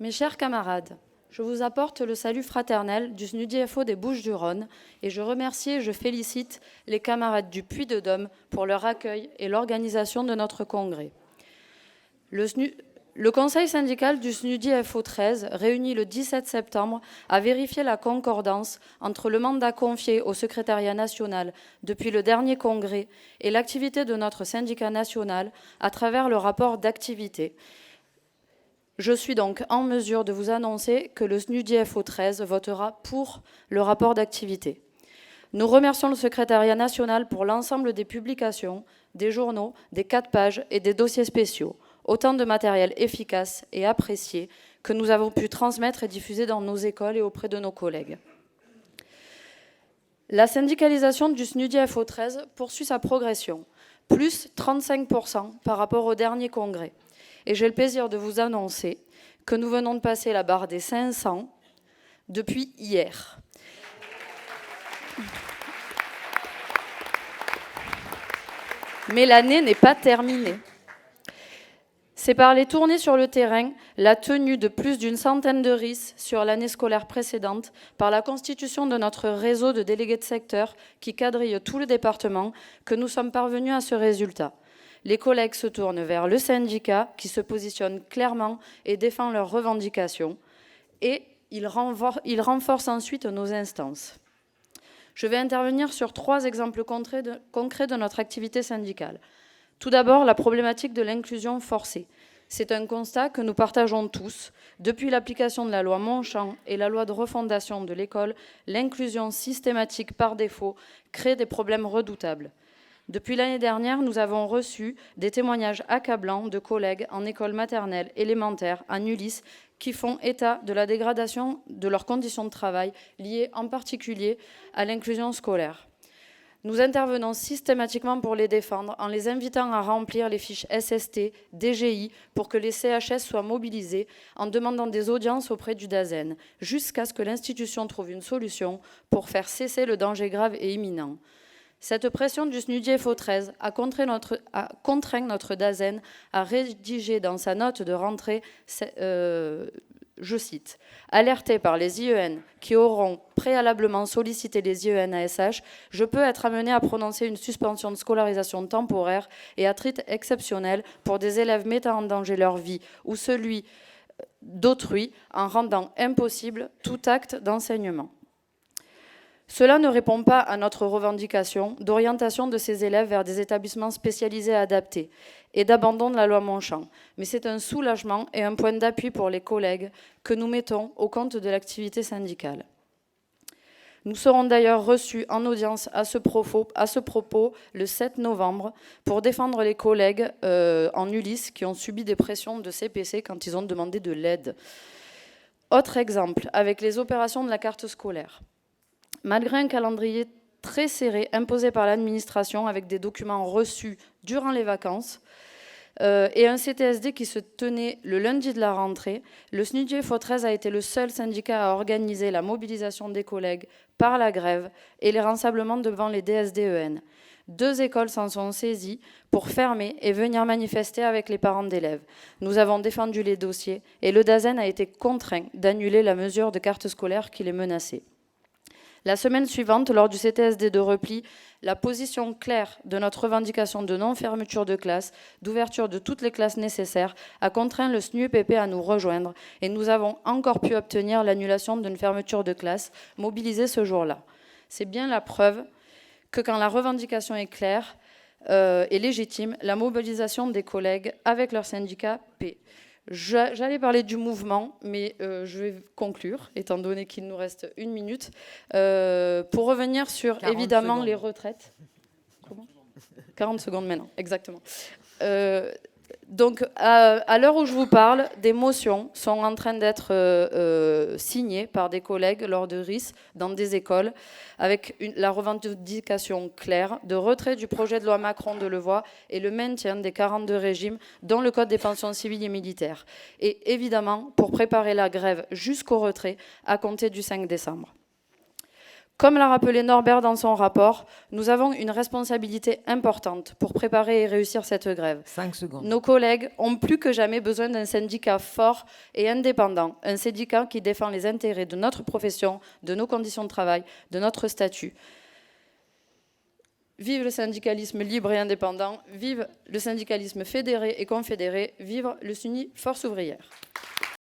Mes chers camarades, je vous apporte le salut fraternel du SNUDIFO des Bouches-du-Rhône et je remercie et je félicite les camarades du Puy-de-Dôme pour leur accueil et l'organisation de notre congrès. Le conseil syndical du SNUDIFO 13, réuni le 17 septembre, a vérifié la concordance entre le mandat confié au secrétariat national depuis le dernier congrès et l'activité de notre syndicat national à travers le rapport d'activité. Je suis donc en mesure de vous annoncer que le SNUDIFO 13 votera pour le rapport d'activité. Nous remercions le secrétariat national pour l'ensemble des publications, des journaux, des 4 pages et des dossiers spéciaux. Autant de matériel efficace et apprécié que nous avons pu transmettre et diffuser dans nos écoles et auprès de nos collègues. La syndicalisation du SNUDIFO 13 poursuit sa progression, plus 35% par rapport au dernier congrès. Et j'ai le plaisir de vous annoncer que nous venons de passer la barre des 500 depuis hier. Mais l'année n'est pas terminée. C'est par les tournées sur le terrain, la tenue de plus d'une centaine de RIS sur l'année scolaire précédente, par la constitution de notre réseau de délégués de secteur qui quadrille tout le département, que nous sommes parvenus à ce résultat. Les collègues se tournent vers le syndicat qui se positionne clairement et défend leurs revendications, et ils renforcent ensuite nos instances. Je vais intervenir sur 3 exemples concrets de notre activité syndicale. Tout d'abord, la problématique de l'inclusion forcée. C'est un constat que nous partageons tous. Depuis l'application de la loi Monchamp et la loi de refondation de l'école, l'inclusion systématique par défaut crée des problèmes redoutables. Depuis l'année dernière, nous avons reçu des témoignages accablants de collègues en école maternelle, élémentaire, en Ulysse, qui font état de la dégradation de leurs conditions de travail, liées en particulier à l'inclusion scolaire. Nous intervenons systématiquement pour les défendre en les invitant à remplir les fiches SST, DGI, pour que les CHS soient mobilisés, en demandant des audiences auprès du DAZEN, jusqu'à ce que l'institution trouve une solution pour faire cesser le danger grave et imminent. Cette pression du SNUDIFO 13 a contraint notre DAZEN à rédiger dans sa note de rentrée, je cite, « Alerté par les IEN qui auront préalablement sollicité les IEN ASH, je peux être amené à prononcer une suspension de scolarisation temporaire et à titre exceptionnel pour des élèves mettant en danger leur vie ou celui d'autrui en rendant impossible tout acte d'enseignement. » Cela ne répond pas à notre revendication d'orientation de ces élèves vers des établissements spécialisés adaptés et d'abandon de la loi Monchamp, mais c'est un soulagement et un point d'appui pour les collègues que nous mettons au compte de l'activité syndicale. Nous serons d'ailleurs reçus en audience à ce propos le 7 novembre pour défendre les collègues en Ulysse qui ont subi des pressions de CPC quand ils ont demandé de l'aide. Autre exemple, avec les opérations de la carte scolaire. Malgré un calendrier très serré imposé par l'administration avec des documents reçus durant les vacances et un CTSD qui se tenait le lundi de la rentrée, le SNUDIFO 13 a été le seul syndicat à organiser la mobilisation des collègues par la grève et les rassemblements devant les DSDEN. 2 écoles s'en sont saisies pour fermer et venir manifester avec les parents d'élèves. Nous avons défendu les dossiers et le DAZEN a été contraint d'annuler la mesure de carte scolaire qui les menaçait. La semaine suivante, lors du CTSD de repli, la position claire de notre revendication de non-fermeture de classe, d'ouverture de toutes les classes nécessaires, a contraint le SNUEPP à nous rejoindre et nous avons encore pu obtenir l'annulation d'une fermeture de classe mobilisée ce jour-là. C'est bien la preuve que quand la revendication est claire et légitime, la mobilisation des collègues avec leur syndicat paie. J'allais parler du mouvement, mais je vais conclure, étant donné qu'il nous reste 1 minute, pour revenir sur, évidemment, les retraites. Comment 40 secondes maintenant, exactement. Donc, à l'heure où je vous parle, des motions sont en train d'être signées par des collègues lors de RIS dans des écoles, avec la revendication claire de retrait du projet de loi Macron de Levoy et le maintien des 42 régimes, dont le Code des pensions civiles et militaires. Et évidemment, pour préparer la grève jusqu'au retrait à compter du 5 décembre. Comme l'a rappelé Norbert dans son rapport, nous avons une responsabilité importante pour préparer et réussir cette grève. 5 secondes. Nos collègues ont plus que jamais besoin d'un syndicat fort et indépendant, un syndicat qui défend les intérêts de notre profession, de nos conditions de travail, de notre statut. Vive le syndicalisme libre et indépendant, vive le syndicalisme fédéré et confédéré, vive le SUNY Force ouvrière.